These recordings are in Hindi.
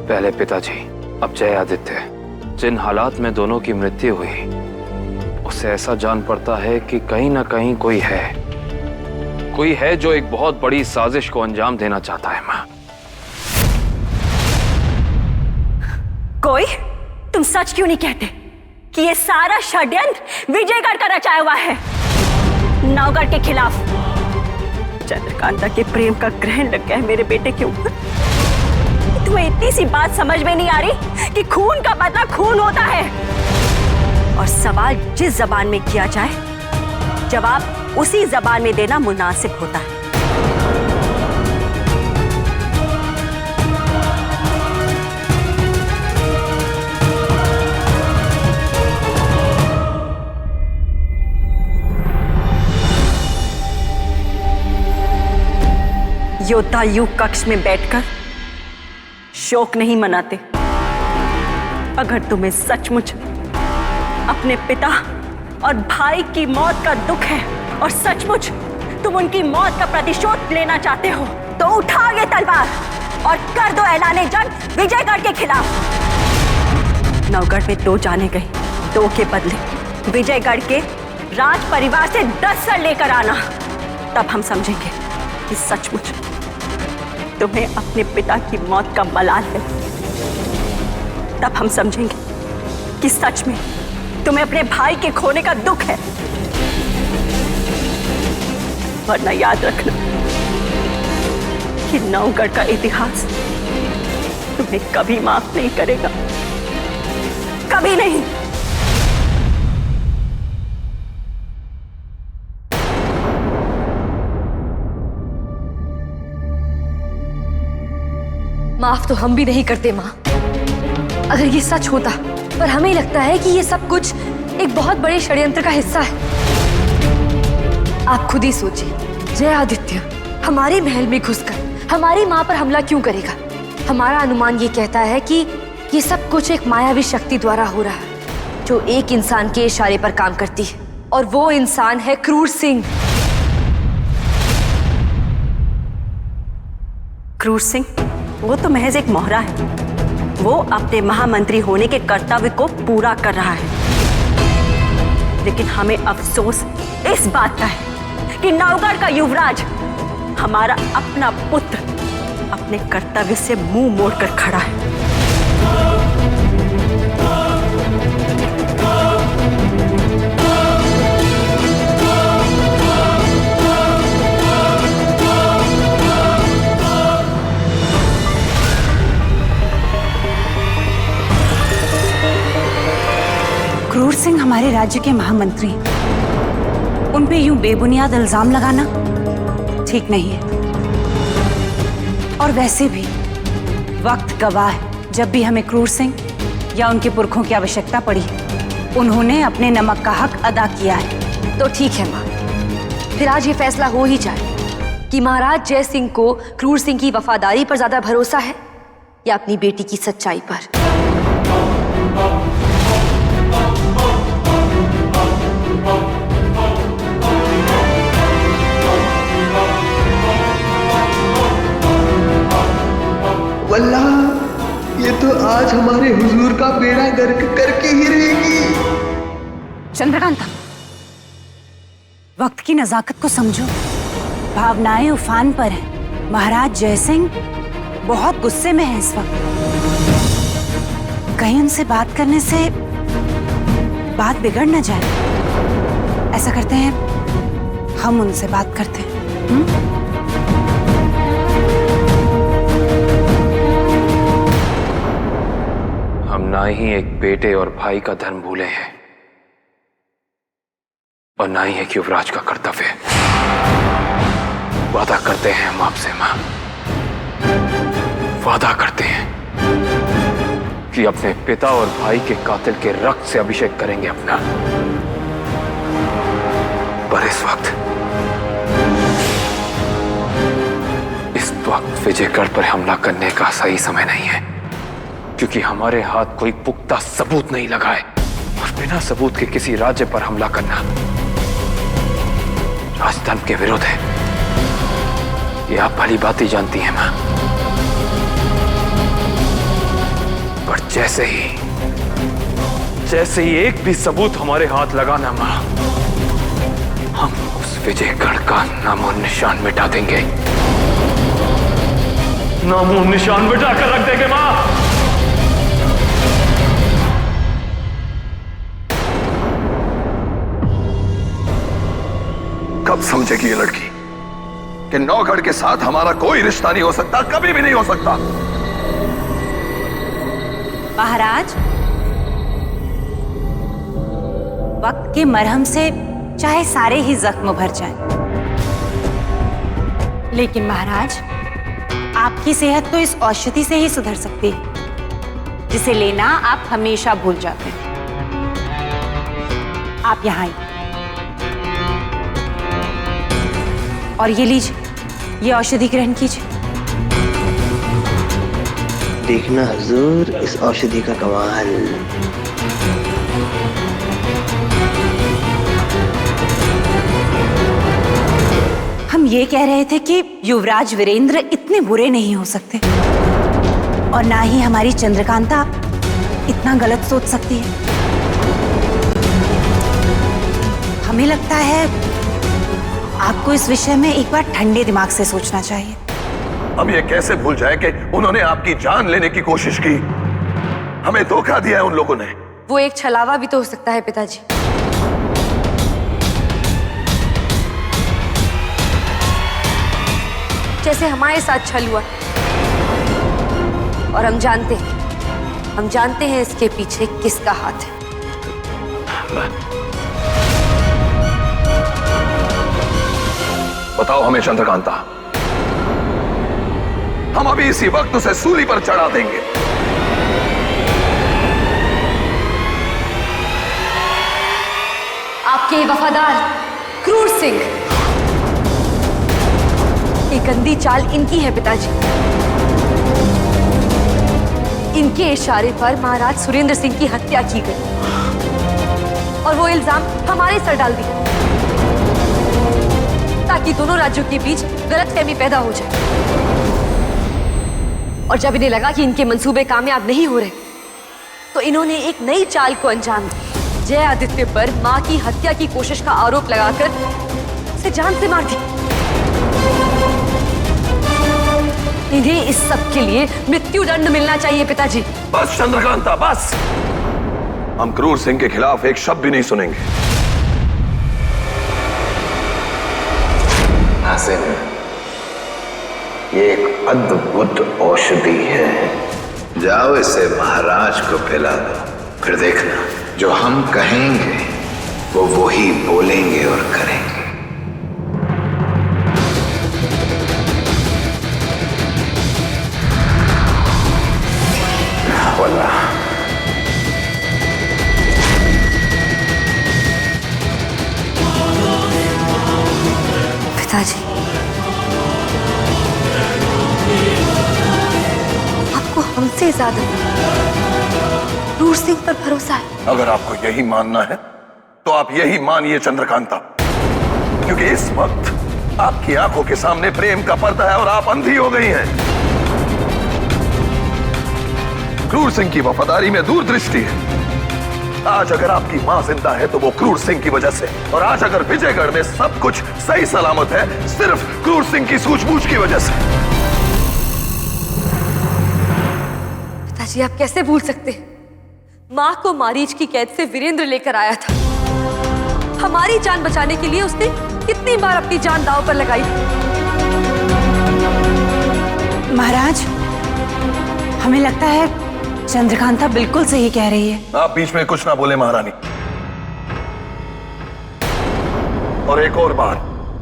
पहले पिताजी, अब जय आदित्य। जिन हालात में दोनों की मृत्यु हुई, उससे ऐसा जान पड़ता है कि कहीं ना कहीं कोई है जो एक बहुत बड़ी साजिश को अंजाम देना चाहता है। माँ, कोई? तुम सच क्यों नहीं कहते कि ये सारा षड्यंत्र विजयगढ़ का रचाया हुआ है नवगढ़ के खिलाफ? चंद्रकांता के प्रेम का ग्रहण लग गया है मेरे बेटे के ऊपर। तुम्हें इतनी सी बात समझ में नहीं आ रही कि खून का बदला खून होता है, और सवाल जिस जबान में किया जाए, जवाब उसी जबान में देना मुनासिब होता है। योद्धा युग कक्ष में बैठकर शोक नहीं मनाते। अगर तुम्हें सचमुच अपने पिता और भाई की मौत का दुख है और सचमुच तुम उनकी मौत का प्रतिशोध लेना चाहते हो, तो उठाओ ये तलवार और कर दो ऐलाने जंग विजयगढ़ के खिलाफ। नवगढ़ में 2 जाने गए, 2 के बदले विजयगढ़ के राज परिवार से 10 सर लेकर आना। तब हम समझेंगे कि सचमुच तुम्हें अपने पिता की मौत का मलाल है। तब हम समझेंगे कि सच में तुम्हें अपने भाई के खोने का दुख है। वरना याद रखना कि नवगढ़ का इतिहास तुम्हें कभी माफ नहीं करेगा, कभी नहीं। माफ तो हम भी नहीं करते माँ। अगर ये सच होता, पर हमें लगता है कि ये सब कुछ एक बहुत बड़े षड्यंत्र का हिस्सा है। आप खुद ही सोचिए, जय आदित्य हमारे महल में घुसकर हमारी माँ पर हमला क्यों करेगा? हमारा अनुमान ये कहता है कि ये सब कुछ एक मायावी शक्ति द्वारा हो रहा है, जो एक इंसान के इशारे पर काम करती है, और वो इंसान है क्रूर सिंह। क्रूर सिंह वो तो महज एक मोहरा है। वो अपने महामंत्री होने के कर्तव्य को पूरा कर रहा है। लेकिन हमें अफसोस इस बात का है कि नवगढ़ का युवराज, हमारा अपना पुत्र, अपने कर्तव्य से मुंह मोड़कर खड़ा है। क्रूर सिंह हमारे राज्य के महामंत्री, उन पे यूं बेबुनियाद इल्जाम लगाना ठीक नहीं है। और वैसे भी वक्त गवाह है, जब भी हमें क्रूर सिंह या उनके पुरखों की आवश्यकता पड़ी, उन्होंने अपने नमक का हक अदा किया है। तो ठीक है माँ, फिर आज ये फैसला हो ही जाए कि महाराज जय सिंह को क्रूर सिंह की वफादारी पर ज्यादा भरोसा है या अपनी बेटी की सच्चाई पर। वल्लाह, ये तो आज हमारे हुजूर का बेड़ा गर्क करके ही रहेगी। चंद्रकांता, वक्त की नजाकत को समझो। भावनाएं उफान पर हैं। महाराज जय सिंह बहुत गुस्से में हैं इस वक्त। कहीं उनसे बात करने से बात बिगड़ न जाए। ऐसा करते हैं, हम उनसे बात करते हैं। हम ना ही एक बेटे और भाई का धर्म भूले हैं, और ना ही एक युवराज का कर्तव्य। वादा करते हैं हम आपसे मां, वादा करते हैं कि अपने पिता और भाई के कातिल के रक्त से अभिषेक करेंगे अपना। पर इस वक्त विजयगढ़ पर हमला करने का सही समय नहीं है, क्योंकि हमारे हाथ कोई पुख्ता सबूत नहीं लगा है, और बिना सबूत के किसी राज्य पर हमला करना राजधर्म के विरुद्ध है। ये आप भली बात ही जानती हैं मां। जैसे ही एक भी सबूत हमारे हाथ लगाना मां, हम उस विजयगढ़ का नामो निशान मिटा देंगे। नामो निशान मिटा कर रख देंगे मां। कब समझेगी ये लड़की कि नौगढ़ के साथ हमारा कोई रिश्ता नहीं हो सकता, कभी भी नहीं हो सकता। महाराज, वक्त के मरहम से चाहे सारे ही जख्म भर जाएं, लेकिन महाराज, आपकी सेहत तो इस औषधि से ही सुधर सकती है, जिसे लेना आप हमेशा भूल जाते हैं। आप यहाँ आइए और ये लीजिए, ये औषधि ग्रहण कीजिए। देखना हुजूर इस औषधि का कमाल। हम ये कह रहे थे कि युवराज वीरेंद्र इतने बुरे नहीं हो सकते, और ना ही हमारी चंद्रकांता इतना गलत सोच सकती है। हमें लगता है आपको इस विषय में एक बार ठंडे दिमाग से सोचना चाहिए। हम ये कैसे भूल जाए कि उन्होंने आपकी जान लेने की कोशिश की। हमें धोखा दिया है उन लोगों ने। वो एक छलावा भी तो हो सकता है पिताजी। जैसे हमारे साथ छल हुआ, और हम जानते हैं इसके पीछे किसका हाथ है। बताओ हमें चंद्रकांता, हम अभी इसी वक्त उसे सूली पर चढ़ा देंगे। आपके वफादार क्रूर सिंह। ये गंदी चाल इनकी है पिताजी। इनके इशारे पर महाराज सुरेंद्र सिंह की हत्या की गई, और वो इल्जाम हमारे सर डाल दिया, ताकि दोनों राज्यों के बीच गलतफहमी पैदा हो जाए। और जब इन्हें लगा कि इनके मंसूबे कामयाब नहीं हो रहे, तो इन्होंने एक नई चाल को अंजाम दिया। जय आदित्य पर मां की हत्या की कोशिश का आरोप लगाकर उसे जान से मार दी। इन्हें इस सब के लिए मृत्यु दंड मिलना चाहिए पिताजी। बस चंद्रकांता, बस। हम क्रूर सिंह के खिलाफ एक शब्द भी नहीं सुनेंगे। नाज़िम, ये एक अद्भुत औषधि है। जाओ इसे महाराज को पिला दो, फिर देखना जो हम कहेंगे वो वही बोलेंगे और करेंगे। वल्लाह। पिताजी, आपको हमसे ज्यादा क्रूर सिंह पर भरोसा है। अगर आपको यही मानना है तो आप यही मानिए चंद्रकांता, क्योंकि इस वक्त आपकी आंखों के सामने प्रेम का पर्दा है और आप अंधी हो गई हैं। क्रूर सिंह की वफादारी में दूरदृष्टि है। आज अगर आपकी मां जिंदा है तो वो क्रूर सिंह की वजह से, और आज अगर विजयगढ़ में सब कुछ सही सलामत है सिर्फ क्रूर सिंह की सूझबूझ की वजह से। पिताजी, आप कैसे भूल सकते हैं? मां को मारीच की कैद से वीरेंद्र लेकर आया था। हमारी जान बचाने के लिए उसने कितनी बार अपनी जान दांव पर लगाई। महाराज, हमें लगता है चंद्रकांता बिल्कुल सही कह रही है। आप बीच में कुछ ना बोले महारानी। और एक और बात,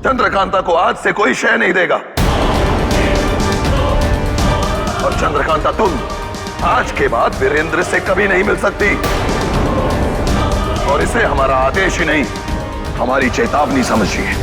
चंद्रकांता को आज से कोई शय नहीं देगा। और चंद्रकांता, तुम आज के बाद वीरेंद्र से कभी नहीं मिल सकती, और इसे हमारा आदेश ही नहीं, हमारी चेतावनी समझिए।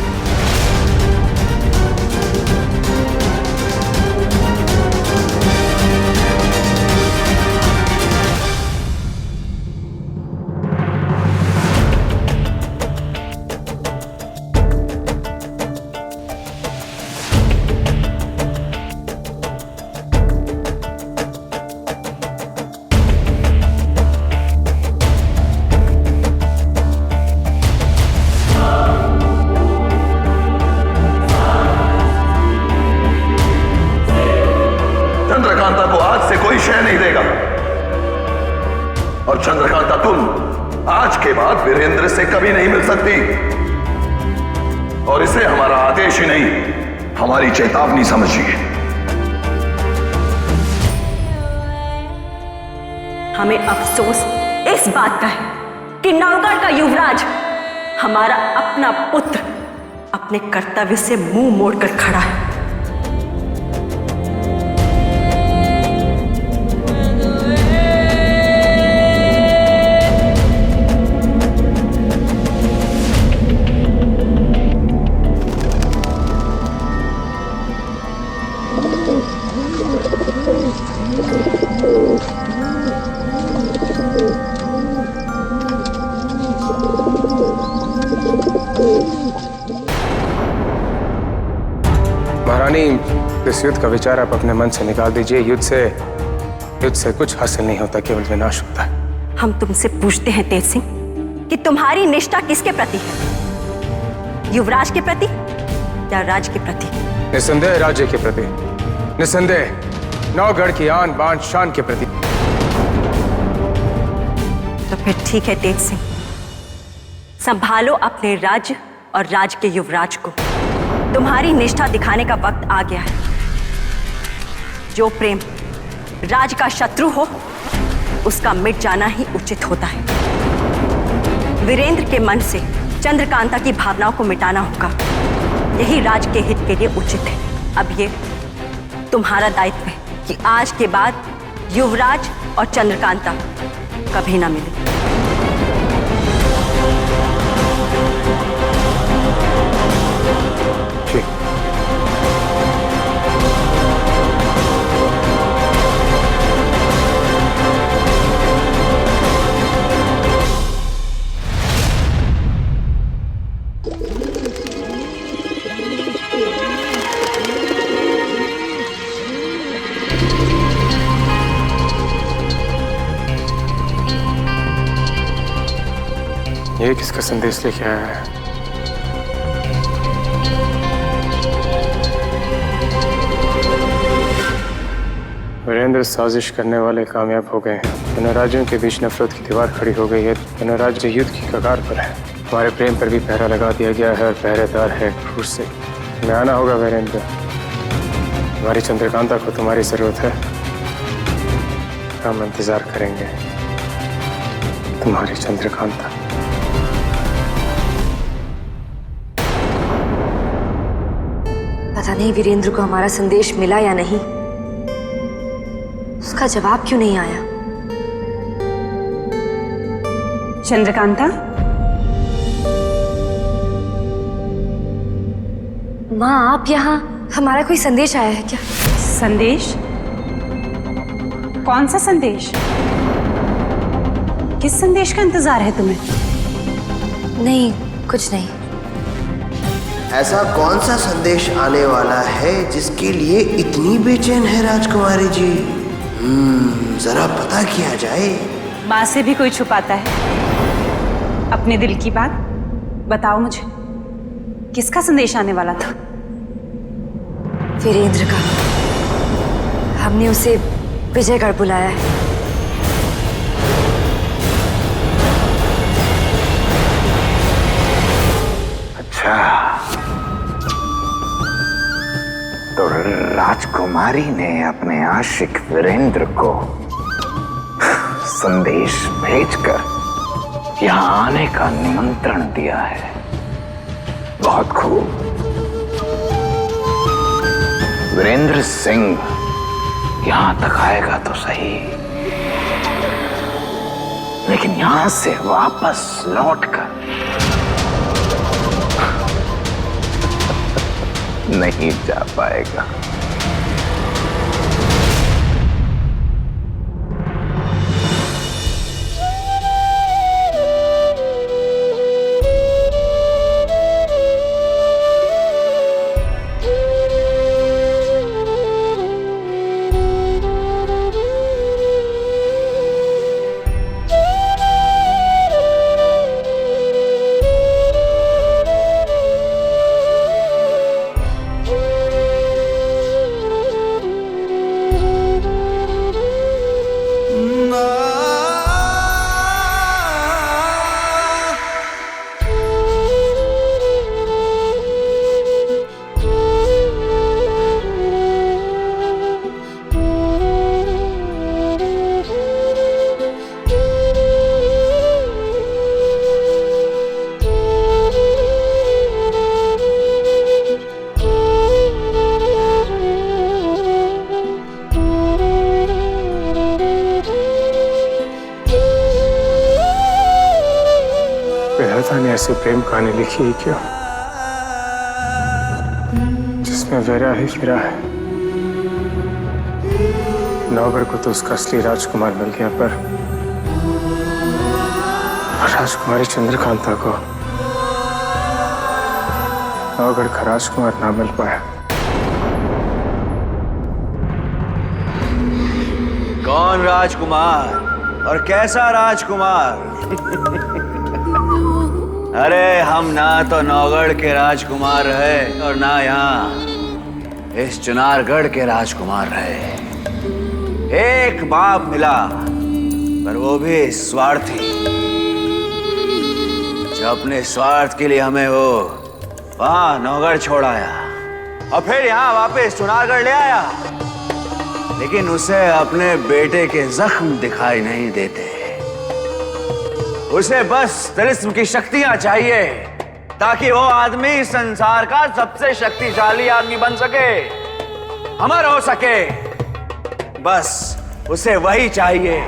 वीरेंद्र से कभी नहीं मिल सकती, और इसे हमारा आदेश ही नहीं, हमारी चेतावनी समझिए। हमें अफसोस इस बात का है कि नवगढ़ का युवराज, हमारा अपना पुत्र, अपने कर्तव्य से मुंह मोड़कर खड़ा है। महारानी, इस युद्ध का विचार आप अपने मन से निकाल दीजिए। युद्ध से कुछ हासिल नहीं होता, केवल विनाश होता है। हम तुमसे पूछते हैं तेज सिंह कि तुम्हारी निष्ठा किसके प्रति है, युवराज के प्रति या राज्य के प्रति? निस्संदेह राज्य के प्रति, निस्संदेह नौगढ़ की आन बान शान के प्रति। तो फिर ठीक है तेज सिंह, संभालो अपने राज्य और राज्य के युवराज को। तुम्हारी निष्ठा दिखाने का वक्त आ गया है। जो प्रेम राज का शत्रु हो, उसका मिट जाना ही उचित होता है। वीरेंद्र के मन से चंद्रकांता की भावनाओं को मिटाना होगा, यही राज के हित के लिए उचित है। अब ये तुम्हारा दायित्व है कि आज के बाद युवराज और चंद्रकांता कभी ना मिले। ये किसका संदेश लेके आया है? वीरेंद्र, साजिश करने वाले कामयाब हो गए हैं। दोनों राज्यों के बीच नफरत की दीवार खड़ी हो गई है। दोनों राज्य युद्ध की कगार पर है। हमारे प्रेम पर भी पहरा लगा दिया गया है और पहरेदार है क्रूर से। हमें आना होगा वीरेंद्र। हमारी चंद्रकांता को तुम्हारी जरूरत है। हम इंतजार करेंगे, तुम्हारी चंद्रकांता। पता नहीं वीरेंद्र को हमारा संदेश मिला या नहीं। उसका जवाब क्यों नहीं आया? चंद्रकांता, माँ आप यहाँ, हमारा कोई संदेश आया है क्या? संदेश? कौन सा संदेश? किस संदेश का इंतजार है तुम्हें? नहीं, कुछ नहीं। ऐसा कौन सा संदेश आने वाला है जिसके लिए इतनी बेचैन है राजकुमारी जी? जरा पता किया जाए। माँ से भी कोई छुपाता है अपने दिल की बात? बताओ मुझे, किसका संदेश आने वाला था? वीरेंद्र का। हमने उसे विजयगढ़ बुलाया है। अच्छा, तो राजकुमारी ने अपने आशिक वीरेंद्र को संदेश भेजकर यहाँ आने का निमंत्रण दिया है। बहुत खूब। वीरेंद्र सिंह यहां तक आएगा तो सही, लेकिन यहां से वापस लौटकर नहीं जा पाएगा। ऐसी प्रेम कहानी लिखी ही क्यों जिसमें वेरा ही फिरा है। नौगढ़ को तो उसका असली राजकुमार मिल गया, पर राजकुमारी चंद्रकांता को नौगढ़ का राजकुमार ना मिल पाया। कौन राजकुमार और कैसा राजकुमार? अरे हम ना तो नौगढ़ के राजकुमार रहे और ना यहाँ इस चुनारगढ़ के राजकुमार रहे। एक बाप मिला, पर वो भी स्वार्थी, जो अपने स्वार्थ के लिए हमें वो वहां नौगढ़ छोड़ आया और फिर यहाँ वापस चुनारगढ़ ले आया। लेकिन उसे अपने बेटे के जख्म दिखाई नहीं देते। उसे बस तिलिस्म की शक्तियां चाहिए ताकि वो आदमी संसार का सबसे शक्तिशाली आदमी बन सके, अमर हो सके। बस उसे वही चाहिए।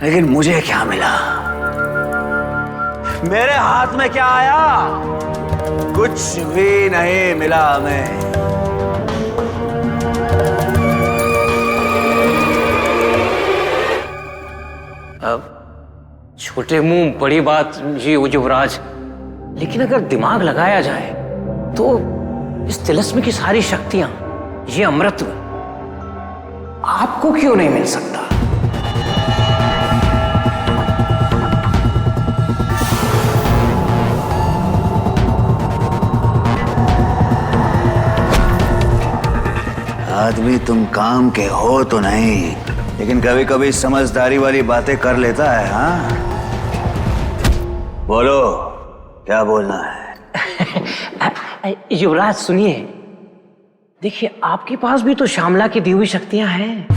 लेकिन मुझे क्या मिला? मेरे हाथ में क्या आया? कुछ भी नहीं मिला हमें। छोटे मुंह बड़ी बात जी युवराज, लेकिन अगर दिमाग लगाया जाए तो इस तिलिस्म की सारी शक्तियां, ये अमृत आपको क्यों नहीं मिल सकता? आदमी तुम काम के हो तो नहीं, लेकिन कभी कभी समझदारी वाली बातें कर लेता है। हाँ, बोलो क्या बोलना है? युवराज सुनिए, देखिए आपके पास भी तो श्यामला की दी हुई शक्तियां हैं।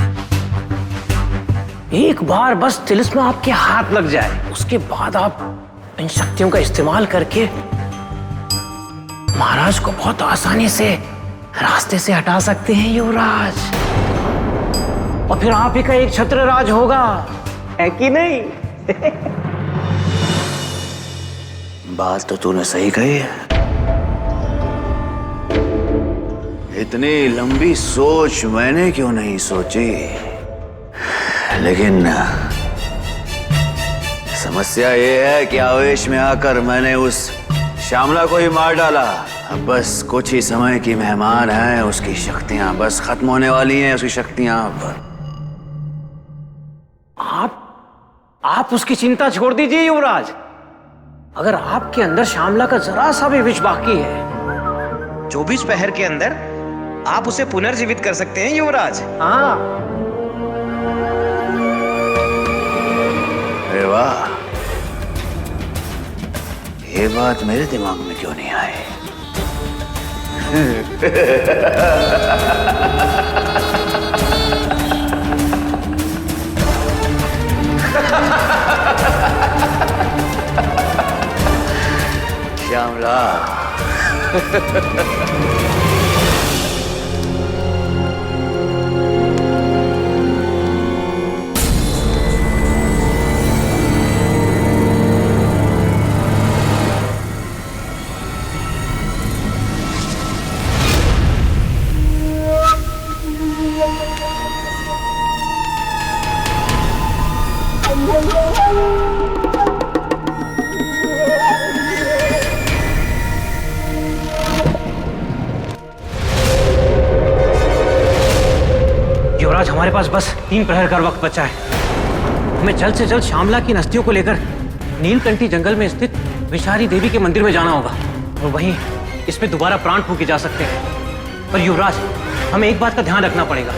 एक बार बस तिलिस्म आपके हाथ लग जाए, उसके बाद आप इन शक्तियों का इस्तेमाल करके महाराज को बहुत आसानी से रास्ते से हटा सकते हैं युवराज, और फिर आप ही का एक छत्र राज होगा, है कि नहीं? बात तो तूने सही कही है। इतनी लंबी सोच मैंने क्यों नहीं सोची? लेकिन समस्या ये है कि आवेश में आकर मैंने उस श्यामला को ही मार डाला। अब बस कुछ ही समय की मेहमान है, उसकी शक्तियां बस खत्म होने वाली हैं। उसकी शक्तियां आप उसकी चिंता छोड़ दीजिए युवराज। अगर आपके अंदर श्यामला का जरा सा भी विष बाकी है, 24 पहर के अंदर आप उसे पुनर्जीवित कर सकते हैं युवराज। हाँ। अरे वाह, ये बात मेरे दिमाग में क्यों नहीं आई? श्यामला, युवराज हमारे पास बस 3 प्रहर का वक्त बचा है। हमें जल्द से जल्द श्यामला की अस्थियों को लेकर नीलकंठी जंगल में स्थित विषारी देवी के मंदिर में जाना होगा, और वहीं इसमें दोबारा प्राण फूके जा सकते हैं। पर युवराज, हमें एक बात का ध्यान रखना पड़ेगा।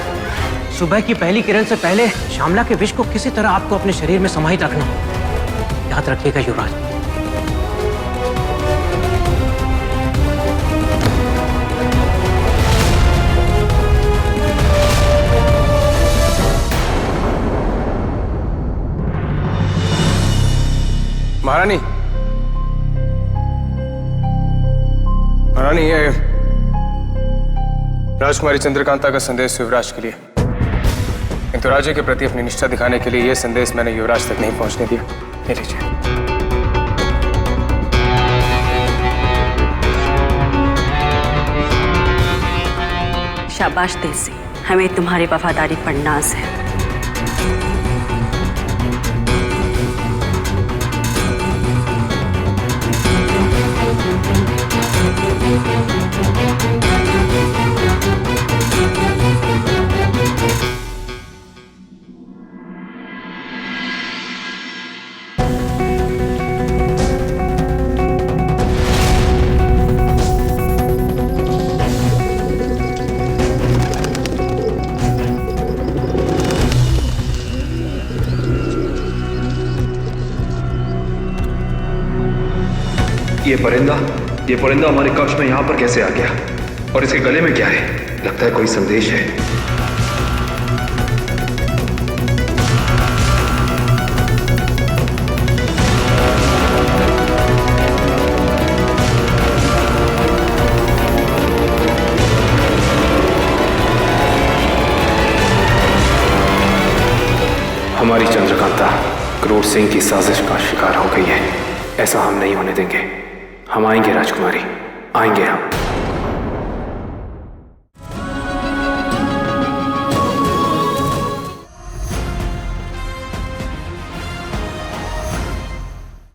सुबह की पहली किरण से पहले श्यामला के विष को किसी तरह आपको अपने शरीर में समाहित रखना, याद रखिएगा युवराज। महारानी, महारानी, ये राजकुमारी चंद्रकांता का संदेश युवराज के लिए। किंतु राज्य के प्रति अपनी निष्ठा दिखाने के लिए यह संदेश मैंने युवराज तक नहीं पहुंचने दिया। ये लीजिए। शाबाश तेजी, हमें तुम्हारी वफादारी पर नाज है। ये परिंदा हमारे कक्ष में यहाँ पर कैसे आ गया? और इसके गले में क्या है? लगता है कोई संदेश है। हमारी चंद्रकांता क्रूर सिंह की साजिश का शिकार हो गई है। ऐसा हम नहीं होने देंगे। हम आएंगे राजकुमारी, आएंगे हम।